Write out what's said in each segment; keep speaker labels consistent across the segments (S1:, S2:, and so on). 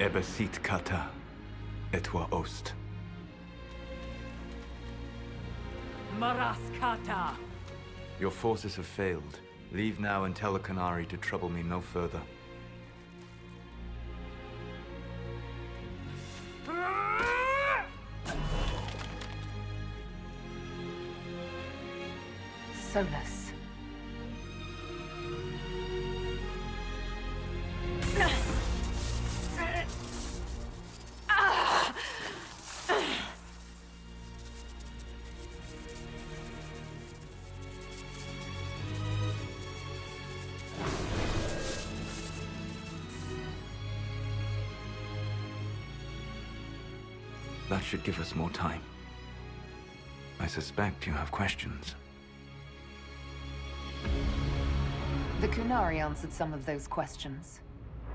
S1: Ebesit kata, etwa ost.
S2: Maraskata!
S1: Your forces have failed. Leave now and tell the Canary to trouble me no further.
S2: Solas.
S1: That should give us more time. I suspect you have questions.
S2: The Kunari answered some of those questions.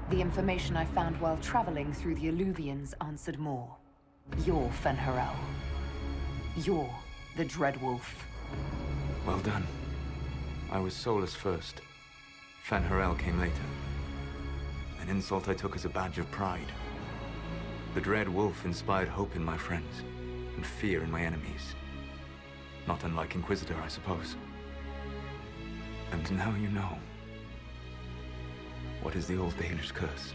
S2: The information I found while traveling through the Alluvians answered more. You're Fen'Harel. You're the Dreadwolf.
S1: Well done. I was Solas first. Fen'Harel came later. An insult I took as a badge of pride. The Dread Wolf inspired hope in my friends, and fear in my enemies. Not unlike Inquisitor, I suppose. And now you know. What is the old Dalish curse?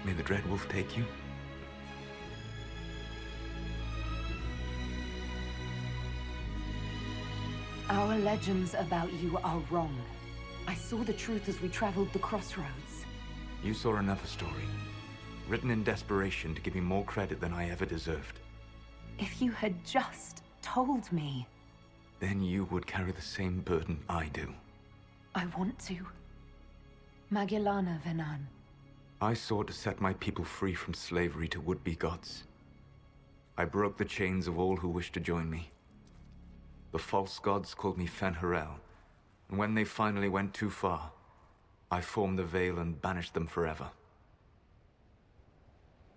S1: May the Dread Wolf take you?
S2: Our legends about you are wrong. I saw the truth as we traveled the crossroads.
S1: You saw another story, written in desperation to give me more credit than I ever deserved.
S2: If you had just told me.
S1: Then you would carry the same burden I do.
S2: I want to. Magellana Venan.
S1: I sought to set my people free from slavery to would-be gods. I broke the chains of all who wished to join me. The false gods called me Fen'Harel, and when they finally went too far, I formed the Veil and banished them forever.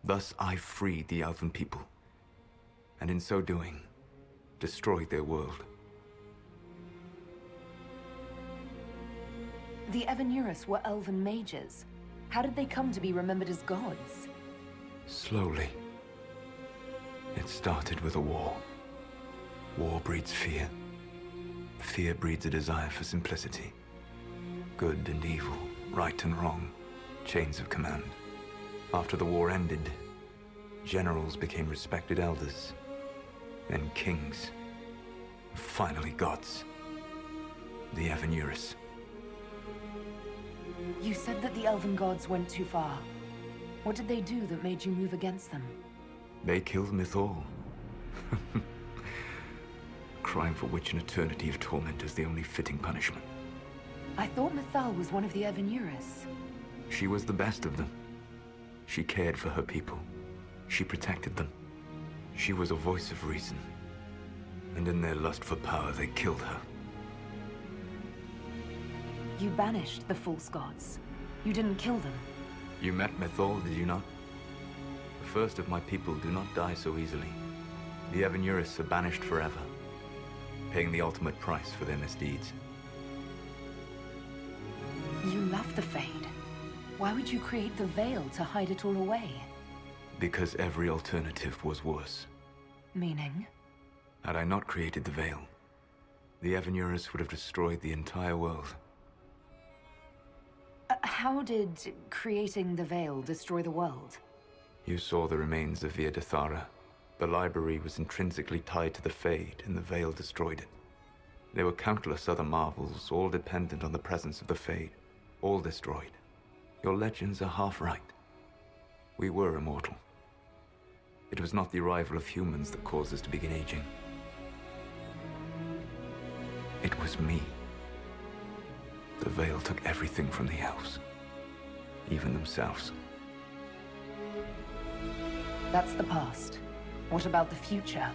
S1: Thus I freed the Elven people, and in so doing, destroyed their world.
S2: The Evanurus were elven mages. How did they come to be remembered as gods?
S1: Slowly. It started with a war. War breeds fear. Fear breeds a desire for simplicity. Good and evil, right and wrong, chains of command. After the war ended, generals became respected elders, then kings, and finally gods. The Evanurus.
S2: You said that the elven gods went too far. What did they do that made you move against them?
S1: They killed Mythal. Crime for which an eternity of torment is the only fitting punishment.
S2: I thought Mythal was one of the Evanurus.
S1: She was the best of them. She cared for her people. She protected them. She was a voice of reason. And in their lust for power, they killed her.
S2: You banished the false gods. You didn't kill them.
S1: You met Mythal, did you not? The first of my people do not die so easily. The Evanurus are banished forever, paying the ultimate price for their misdeeds.
S2: You love the Fade. Why would you create the Veil to hide it all away?
S1: Because every alternative was worse.
S2: Meaning?
S1: Had I not created the Veil, the Evanurus would have destroyed the entire world.
S2: How did creating the Veil destroy the world?
S1: You saw the remains of Via Dethara. The library was intrinsically tied to the Fade, and the Veil destroyed it. There were countless other marvels, all dependent on the presence of the Fade, all destroyed. Your legends are half right. We were immortal. It was not the arrival of humans that caused us to begin aging. It was me. The Veil took everything from the elves, even themselves.
S2: That's the past. What about the future?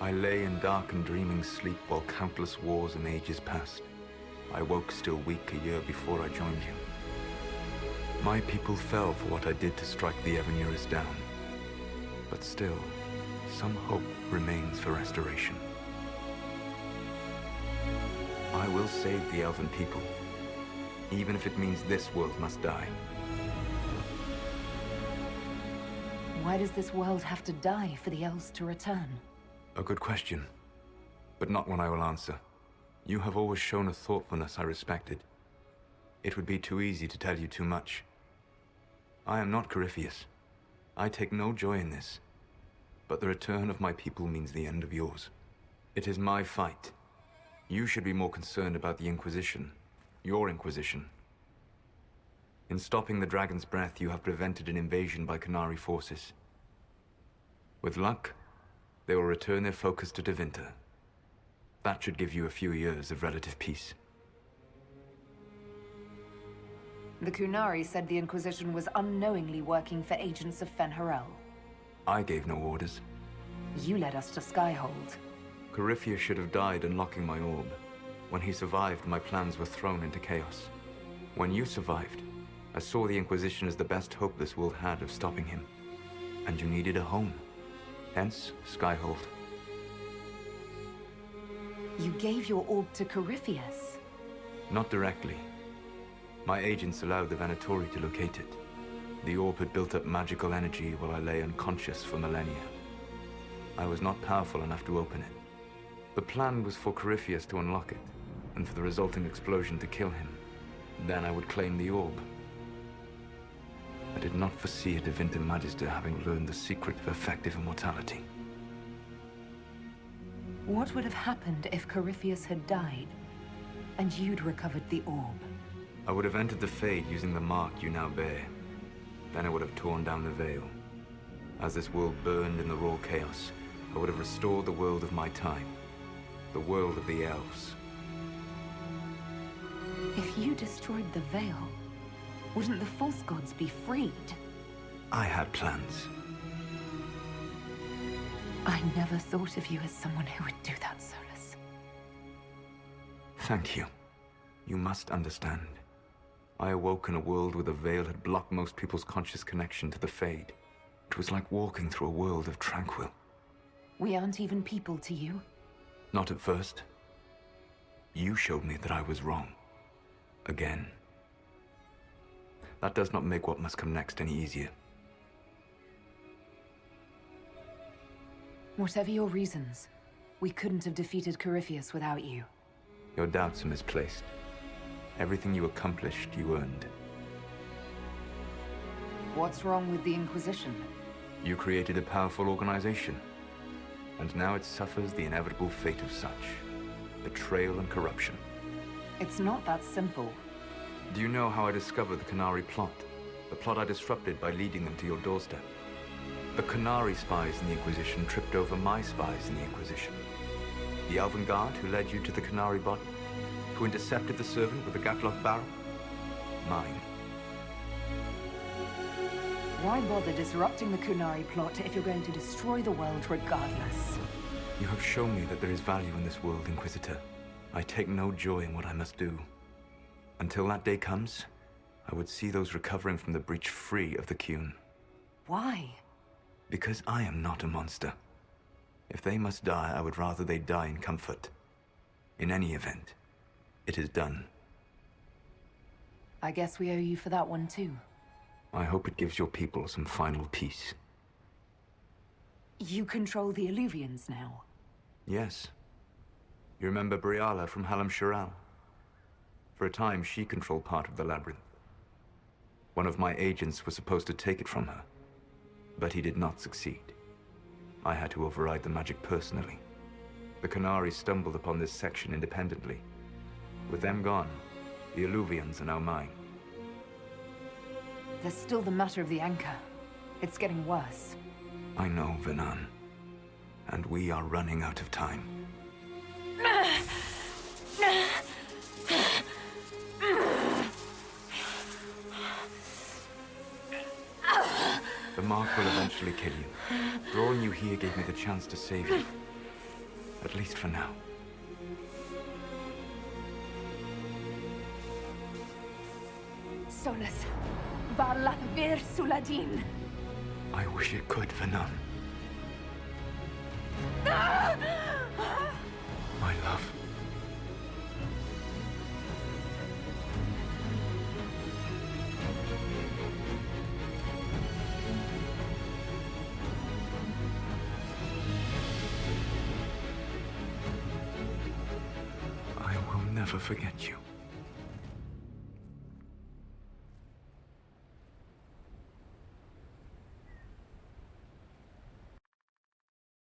S1: I lay in dark and dreaming sleep while countless wars and ages passed. I woke still weak a year before I joined you. My people fell for what I did to strike the Evanurus down. But still, some hope remains for restoration. I will save the Elven people, even if it means this world must die.
S2: Why does this world have to die for the elves to return?
S1: A good question, but not one I will answer. You have always shown a thoughtfulness I respected. It would be too easy to tell you too much. I am not Corypheus. I take no joy in this. But the return of my people means the end of yours. It is my fight. You should be more concerned about the Inquisition. Your Inquisition. In stopping the Dragon's Breath, you have prevented an invasion by Qunari forces. With luck, they will return their focus to Tevinter. That should give you a few years of relative peace.
S2: The Qunari said the Inquisition was unknowingly working for agents of Fen'Harel.
S1: I gave no orders.
S2: You led us to Skyhold.
S1: Corypheus should have died unlocking my orb. When he survived, my plans were thrown into chaos. When you survived, I saw the Inquisition as the best hope this world had of stopping him. And you needed a home. Hence, Skyhold.
S2: You gave your orb to Corypheus?
S1: Not directly. My agents allowed the Venatori to locate it. The orb had built up magical energy while I lay unconscious for millennia. I was not powerful enough to open it. The plan was for Corypheus to unlock it, and for the resulting explosion to kill him. Then I would claim the orb. I did not foresee a Tevinter Magister having learned the secret of effective immortality.
S2: What would have happened if Corypheus had died, and you'd recovered the orb?
S1: I would have entered the Fade using the mark you now bear. Then I would have torn down the veil. As this world burned in the raw chaos, I would have restored the world of my time. The world of the elves.
S2: If you destroyed the veil, wouldn't the false gods be freed?
S1: I had plans.
S2: I never thought of you as someone who would do that, Solas.
S1: Thank you. You must understand. I awoke in a world where the veil had blocked most people's conscious connection to the Fade. It was like walking through a world of tranquil.
S2: We aren't even people to you?
S1: Not at first. You showed me that I was wrong. Again. That does not make what must come next any easier.
S2: Whatever your reasons, we couldn't have defeated Corypheus without you.
S1: Your doubts are misplaced. Everything you accomplished, you earned.
S2: What's wrong with the Inquisition?
S1: You created a powerful organization, and now it suffers the inevitable fate of such. Betrayal and corruption.
S2: It's not that simple.
S1: Do you know how I discovered the Qunari plot? The plot I disrupted by leading them to your doorstep. The Qunari spies in the Inquisition tripped over my spies in the Inquisition. The Elven Guard who led you to the Qunari body? Who intercepted the servant with the Gatlock barrel? Mine.
S2: Why bother disrupting the Qunari plot if you're going to destroy the world regardless?
S1: You have shown me that there is value in this world, Inquisitor. I take no joy in what I must do. Until that day comes, I would see those recovering from the breach free of the Qun.
S2: Why?
S1: Because I am not a monster. If they must die, I would rather they die in comfort. In any event, it is done.
S2: I guess we owe you for that one too.
S1: I hope it gives your people some final peace.
S2: You control the Illuvians now?
S1: Yes. You remember Briala from Halam Shiral? For a time, she controlled part of the labyrinth. One of my agents was supposed to take it from her, but he did not succeed. I had to override the magic personally. The Qunari stumbled upon this section independently. With them gone, the Illuvians are now mine.
S2: There's still the matter of the anchor. It's getting worse.
S1: I know, Venan. And we are running out of time. The mark will eventually kill you. Drawing you here gave me the chance to save you. At least for now.
S2: Solas, Varla Vir Suladin.
S1: I wish it could, Venan. My love. never forget you.